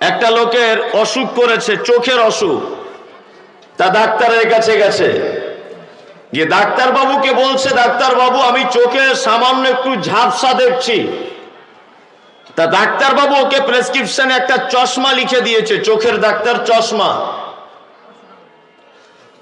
একটা লোকের অসুখ করেছে, চোখের অসুখ। তা ডাক্তারের কাছে গেছে, গিয়ে ডাক্তারবাবুকে বলছে, ডাক্তারবাবু আমি চোখে সামান্য একটু ঝাপসা দেখছি। তা ডাক্তারবাবু ওকে প্রেসক্রিপশনে একটা চশমা লিখে দিয়েছে, চোখের ডাক্তার চশমা।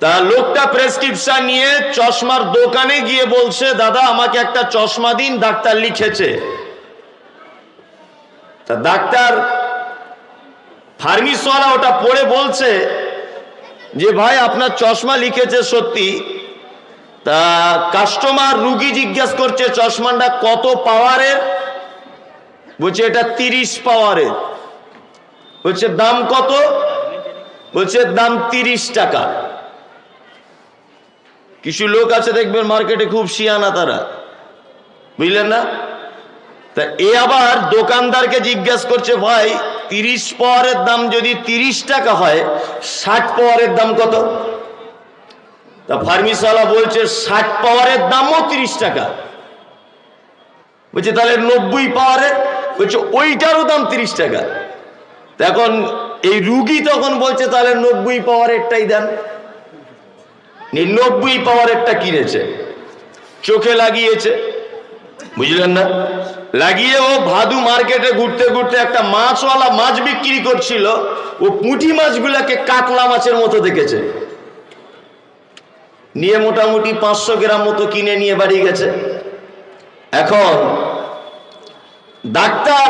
তা লোকটা প্রেসক্রিপশন নিয়ে চশমার দোকানে গিয়ে বলছে, দাদা আমাকে একটা চশমা দিন, ডাক্তার লিখেছে। তা ডাক্তার ফার্মেসিওয়ালা ওটা পড়ে বলছে যে ভাই আপনার চশমা লিখেছে সত্যি। তা কাস্টমার রুগী জিজ্ঞাসা করছে চশমাটা কত পাওয়ারের? বলছে এটা 30 পাওয়ারের। বলছে দাম কত? বলছে দাম 30 টাকা। কিছু লোক আছে দেখবেন মার্কেটে খুব শিয়ানা, তারা বুঝলেন না। তা এ আবার দোকানদারকে জিজ্ঞাসা করছে, ভাই 30 পাওয়ারের দাম যদি 30 টাকা হয়, 60 পাওয়ারের দাম কত? তা ফার্মেসিওয়ালা বলছে 60 পাওয়ারের দামও 30 টাকা। বলছে তাহলে 90 পাওয়ারের? বলছে ওইটারও দাম 30 টাকা। এখন এই রুগী তখন বলছে তাহলে 90 পাওয়ারেরটাই দেন। 90 পাওয়ারেরটা কিনেছে, চোখে লাগিয়েছে, বুঝলেন না। লাগিয়ে ও ভাদু মার্কেটে ঘুরতে ঘুরতে একটা মাছওয়ালা মাছ বিক্রি করছিল, ও পুঁটি মাছগুলাকে কাতলা মাছের মতো দেখেছে, নিয়ে মোটামুটি 500 গ্রাম মতো কিনে নিয়ে বাড়ি গেছে। এখন ডাক্তার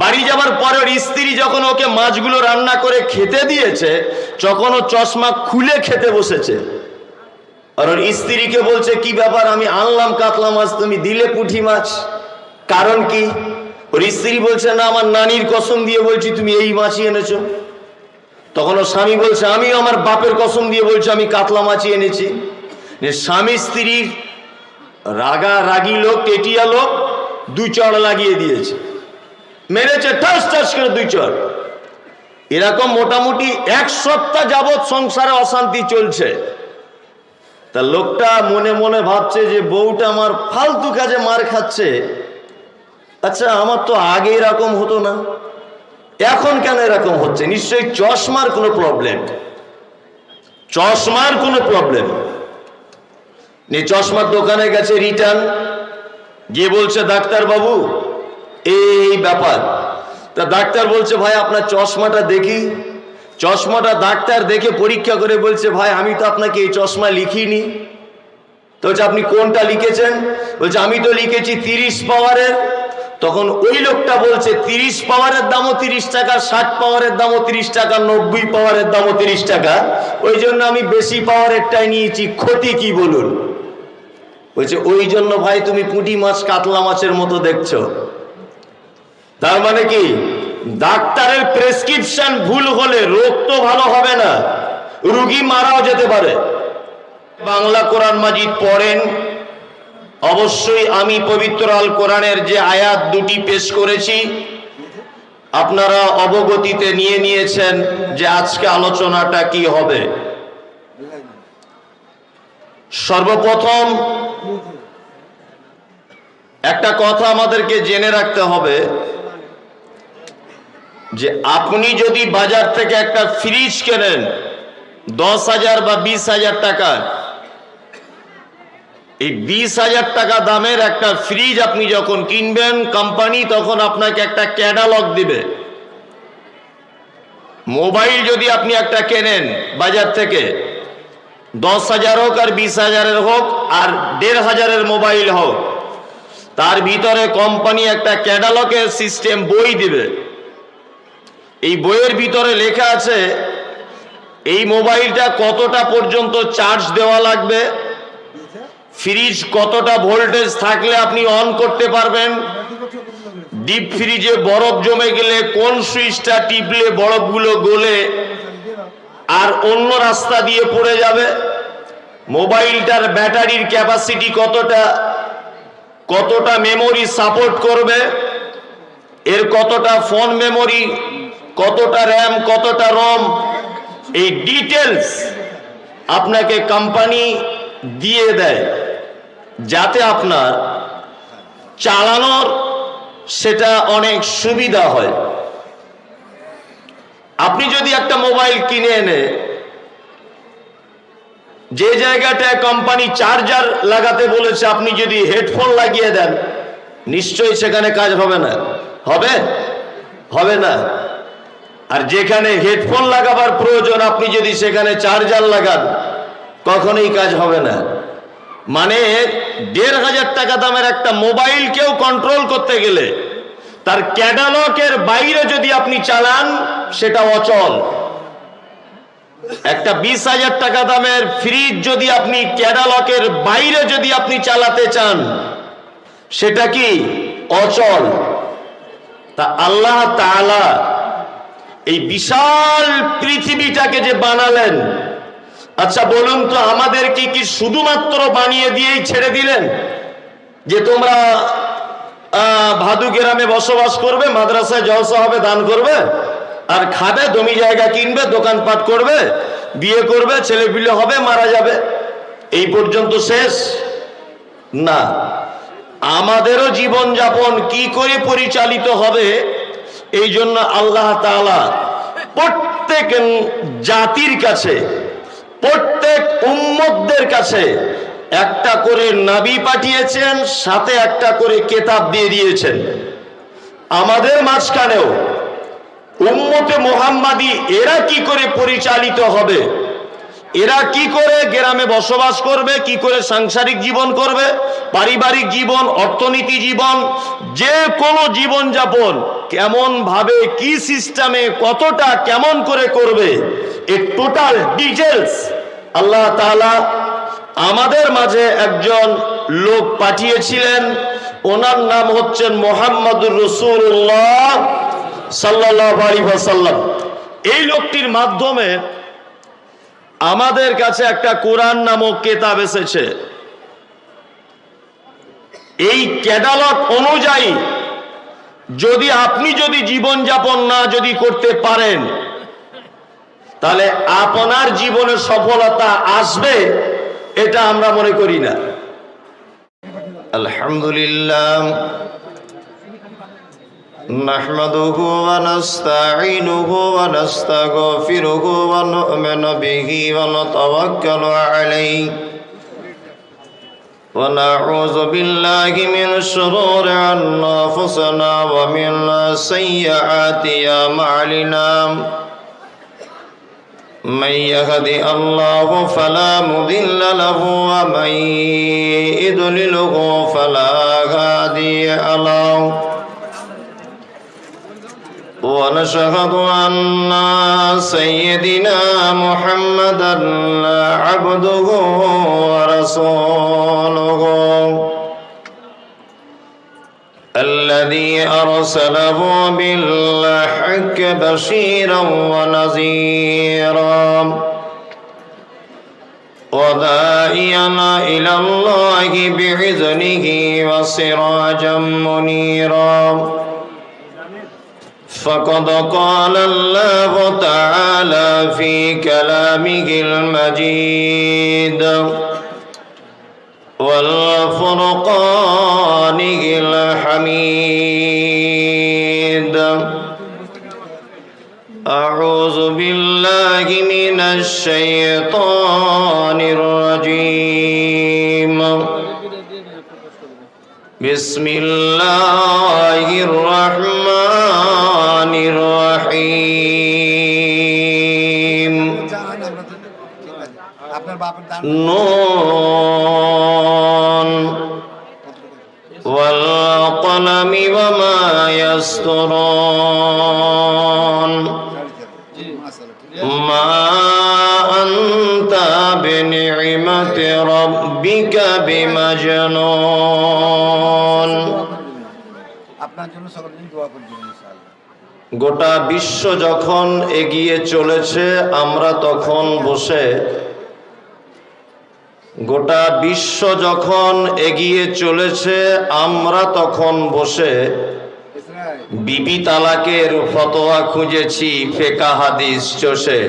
বাড়ি যাবার পরে ওর স্ত্রী যখন ওকে মাছগুলো রান্না করে খেতে দিয়েছে, তখন ও চশমা খুলে খেতে বসেছে। আর ওর স্ত্রীকে বলছে, কি ব্যাপার, আমি আনলাম কাতলা মাছ, তুমি দিলে পুঁটি মাছ, কারণ কি? ওর স্ত্রী বলছে, না আমার নানির কসম দিয়ে বলছি তুমি এই মাছই এনেছো। তখন ওর স্বামী বলছে, আমিও আমার বাপের কসম দিয়ে বলছি আমি কাতলা মাছই এনেছি। স্বামী স্ত্রীর রাগী লোক, টেটিয়া লোক, 2 চড় লাগিয়ে দিয়েছে, মেরেছে ঠাস ঠাস করে 2 চড়। এরকম মোটামুটি 1 সপ্তাহ যাবৎ সংসারে অশান্তি চলছে। তা লোকটা মনে মনে ভাবছে যে বউটা আমার ফালতু কাজে মার খাচ্ছে, আচ্ছা আমার তো আগে এরকম হতো না, এখন কেন এরকম হচ্ছে? নিশ্চয়ই চশমার কোনো প্রবলেম, চশমার কোনো প্রবলেম। চশমার দোকানে গেছে, রিটার্ন গিয়ে বলছে, ডাক্তার বাবু এই ব্যাপার। তা ডাক্তার বলছে, ভাই আপনার চশমাটা দেখি। চশমাটা ডাক্তার দেখে পরীক্ষা করে বলছে, ভাই আমি তো আপনাকে এই চশমা লিখিনি। তো বলছে, আপনি কোনটা লিখেছেন? বলছে, আমি তো লিখেছি 30 পাওয়ারের। তখন ওই লোকটা বলছে, 30 পাওয়ারের দামও 30 টাকা, 60 পাওয়ারের দামও 30 টাকা, 90 পাওয়ারের দামও 30 টাকা, ওই জন্য আমি বেশি পাওয়ারেরটাই নিয়েছি, ক্ষতি কি বলুন? বলছে, ওই জন্য ভাই তুমি পুঁটি মাছ কাতলা মাছের মতো দেখছো। তার মানে কি, ডাক্তারের প্রেসক্রিপশন ভুল হলে রোগ তো ভালো হবে না, রোগী মারাও যেতে পারে। বাংলা কোরআন মাজিদ পড়েন, অবশ্যই আমি পবিত্র আল কোরআনের যে আয়াত 2টি পেশ করেছি আপনারা অবগতিতে নিয়ে নিয়েছেন যে আজকে আলোচনাটা কি হবে। সর্বপ্রথম একটা কথা আমাদেরকে জেনে রাখতে হবে যে আপনি যদি বাজার থেকে একটা ফ্রিজ কেনেন 10,000 বা 20,000 টাকার, এই 20,000 টাকা দামের একটা ফ্রিজ আপনি যখন কিনবেন, কোম্পানি তখন আপনাকে একটা ক্যাটালগ দিবে। মোবাইল যদি আপনি একটা কেনেন বাজার থেকে, 10,000 হোক আর 20,000 হোক আর 1,500 মোবাইল হোক, তার ভিতরে কোম্পানি একটা ক্যাটালগের সিস্টেম বই দিবে। এই বইয়ের ভিতরে লেখা আছে এই মোবাইলটা কতটা পর্যন্ত চার্জ দেওয়া লাগবে, ফ্রিজ কতটা ভোল্টেজ থাকলে আপনি অন করতে পারবেন, ডিপ ফ্রিজে বরফ জমে গেলে কোন সুইচটা টিপলে বরফগুলো গলে আর অন্য রাস্তা দিয়ে পড়ে যাবে, মোবাইলটার ব্যাটারির ক্যাপাসিটি কতটা, কতটা মেমোরি সাপোর্ট করবে, এর কতটা ফোন মেমোরি, কতটা র্যাম, কতটা রম, এই ডিটেলস আপনাকে কোম্পানি দিয়ে দেয় যাতে আপনার চালানোর সেটা অনেক সুবিধা হয়। আপনি যদি একটা মোবাইল কিনে এনে যে জায়গাটায় কোম্পানি চার্জার লাগাতে বলেছে আপনি যদি হেডফোন লাগিয়ে দেন, নিশ্চয়ই সেখানে কাজ হবে না। হবে? হবে না। আর যেখানে হেডফোন লাগাবার প্রয়োজন আপনি যদি সেখানে চার্জার লাগান, কখনোই কাজ হবে না। মানে ১,৫০০ টাকা দামের একটা মোবাইল কেউ কন্ট্রোল করতে গেলে তার ক্যাটালগের বাইরে যদি আপনি চালান, সেটা অচল। একটা ২০,০০০ টাকা দামের ফ্রিজ যদি আপনি ক্যাটালগের বাইরে যদি আপনি চালাতে চান, সেটা কি? অচল। তা আল্লাহ তাআলা এই বিশাল পৃথিবীটাকে যে বানালেন, আচ্ছা বলুন তো, আমাদের কি শুধুমাত্র বানিয়ে দিয়েই ছেড়ে দিলেন যে তোমরা ভাদু গ্রামে বসবাস করবে, মাদ্রাসায় জলসা হবে, দান করবে, আর খাবে, জমি জায়গা কিনবে, দোকানপাট করবে, বিয়ে করবে, ছেলেপিলে হবে, মারা যাবে, এই পর্যন্ত শেষ? না, আমাদেরও জীবনযাপন কি করে পরিচালিত হবে, এই জন্য আল্লাহ তাআলা প্রত্যেক জাতির কাছে, প্রত্যেক উম্মতদের কাছে একটা করে নবী পাঠিয়েছেন, সাথে একটা করে কিতাব দিয়ে দিয়েছেন। আমাদের মাঝখানেও উম্মতে মুহাম্মাদি এরা কি করে পরিচালিত হবে, এরা কি করে গ্রামে বসবাস করবে, কি করে সাংসারিক জীবন করবে, পারিবারিক জীবন, অর্থনীতি জীবন, যে কোনো জীবনযাপন কেমন ভাবে, কি সিস্টেমে, কতটা কেমন করে করবে, এই টোটাল ডিটেলস আল্লাহ তাআলা আমাদের মাঝে একজন লোক পাঠিয়েছিলেন। ওনার নাম হচ্ছেন মুহাম্মদুর রাসূলুল্লাহ সাল্লাল্লাহু আলাইহি ওয়াসাল্লাম। এই লোকটির মাধ্যমে আমাদের কাছে একটা কোরআন নামক কিতাব এসেছে। এই ক্যাটালগ অনুযায়ী আপনি যদি জীবনযাপন না যদি করতে পারেন, তাহলে আপনার জীবনে সফলতা আসবে এটা আমরা মনে করি না। আলহামদুলিল্লাহ, নাহমাদুহু ওয়া নাস্তাঈনুহু ওয়া নাস্তাগফিরুহু ওয়া নু'মিনু বিহি ওয়া নাতাওয়াক্কালু আলাইহি ওয়া নাউযু বিল্লাহি মিন শুরুরি আনফুসিনা ওয়া মিন সাইয়্যাতি আ'মালিনা। من يهدي الله فلا مضل له ومن يضلله فلا هادي له. ونشهد أن سيدنا محمدا عبده ورسوله الذي أرسله بالحق بشيرا ونذيرا وداعيا إلى الله بإذنه وسراجا منيرا. فقد قال الله تعالى في كلامه المجيد والفرقانه الحميد. أعوذ بالله من الشيطان الرجيم. بسم الله الرحمن الرحيم. نون والقلم وما يسطرون. ما أنت بنعمة ربك بمجنون. গোটা বিশ্ব যখন এগিয়ে চলেছে, আমরা তখন বসে, গোটা বিশ্ব যখন এগিয়ে চলেছে, আমরা তখন বসে বিবি তালাকের ফতোয়া খুঁজেছি ফিকহ হাদিস চষে।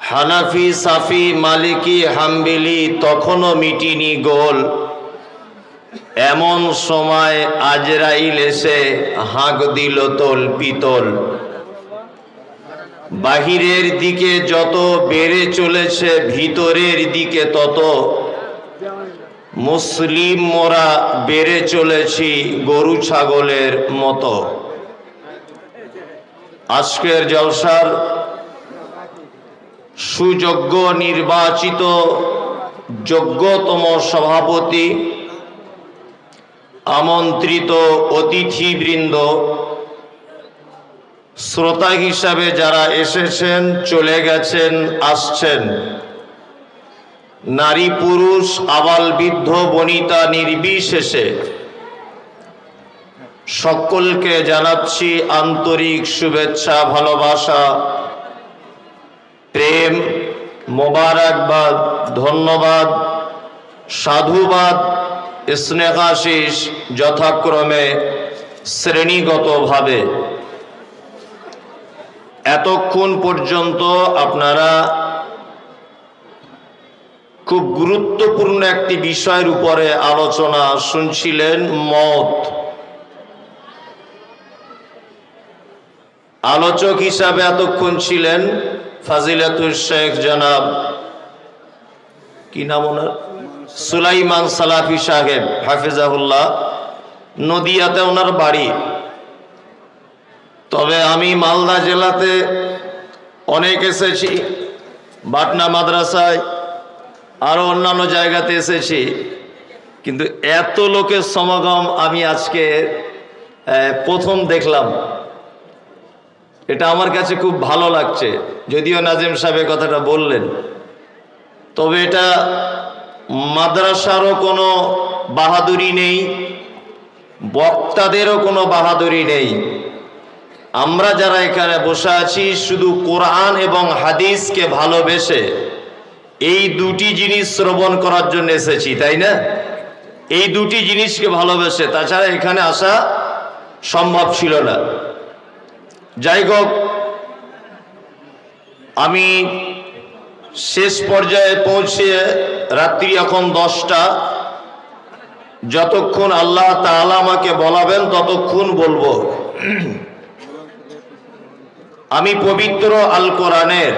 হানাফি, সাফি, মালিকি, হাম্বলি তখনও মিটিনি গোল। এমন সময় আজরাইল এসে হাঁক দিল তোল পিতল। বাহিরের দিকে যত বেড়ে চলেছে ভিতরের দিকে তত মুসলিম মোরা বেড়ে চলেছি গরু ছাগলের মতো। আজকের জলসার সুযোগ্য নির্বাচিত যোগ্যতম সভাপতি, আমন্ত্রিত অতিথিবৃন্দ, শ্রোতা হিসাবে যারা এসেছেন, চলে গেছেন, আসছেন, নারী পুরুষ আবাল বৃদ্ধ বনিতা নির্বিশেষে সকলকে জানাচ্ছি আন্তরিক শুভেচ্ছা, ভালোবাসা, প্রেম, মোবারকবাদ, ধন্যবাদ, সাধুবাদ, স্নেহাশিস যথাক্রমে শ্রেণীগতভাবে। এতক্ষণ পর্যন্ত আপনারা খুব গুরুত্বপূর্ণ একটি বিষয়ের উপরে আলোচনা শুনছিলেন, মত। আলোচক হিসাবে এতক্ষণ ছিলেন ফাজিলাতুল শেখ জনাব, কি নাম ওনার, সুলাইমান সালাফি সাহেব হাফিজাহুল্লাহ। নদিয়াতে ওনার বাড়ি। তবে আমি মালদা জেলাতে অনেক এসেছি, বাটনা মাদ্রাসায়, আরো অন্যান্য জায়গাতে এসেছি, কিন্তু এত লোকের সমাগম আমি আজকে প্রথম দেখলাম। এটা আমার কাছে খুব ভালো লাগছে। যদিও নাজিম সাহেব কথাটা বললেন, তবে এটা মাদ্রাসারও কোনো বাহাদুরি নেই, বক্তাদেরও কোনো বাহাদুরি নেই। আমরা যারা এখানে বসে আছি শুধু কোরআন এবং হাদিসকে ভালোবেসে এই দুটি জিনিস শ্রবণ করার জন্য এসেছি, তাই না? এই দুটি জিনিসকে ভালোবেসে, তাছাড়া এখানে আসা সম্ভব ছিল না। যাই হোক, আমি শেষ পর্যায়ে পৌঁছে, রাত্রি এখন 10টা, যতক্ষণ আল্লাহ তাআলা আমাকে বলাবেন ততক্ষণ বলবো। আমি পবিত্র আল কোরআনের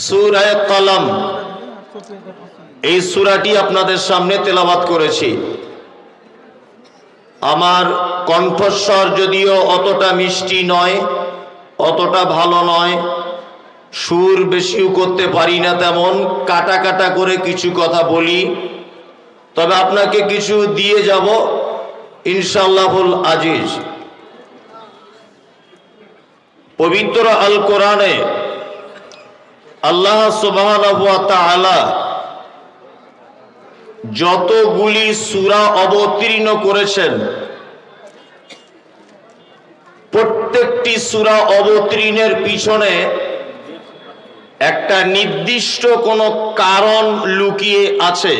সূরা কলম, এই সূরাটি আপনাদের সামনে তেলাওয়াত করেছি। আমার কণ্ঠস্বর যদিও অতটা মিষ্টি নয়, অতটা ভালো নয়, সুর বেশিও করতে পারি না, তেমন কাটা কাটা করে কিছু কথা বলি। তবে আপনাকে কিছু দিয়ে যাব ইনশাআল্লাহুল আজিজ। পবিত্র আল কোরআনে আল্লাহ সুবহানাহু ওয়া তাআলা যতগুলি সূরা অবতীর্ণ করেছেন, প্রত্যেকটি সূরা অবতীর্ণের পিছনে একটা নির্দিষ্ট কোনো কারণ লুকিয়ে আছে।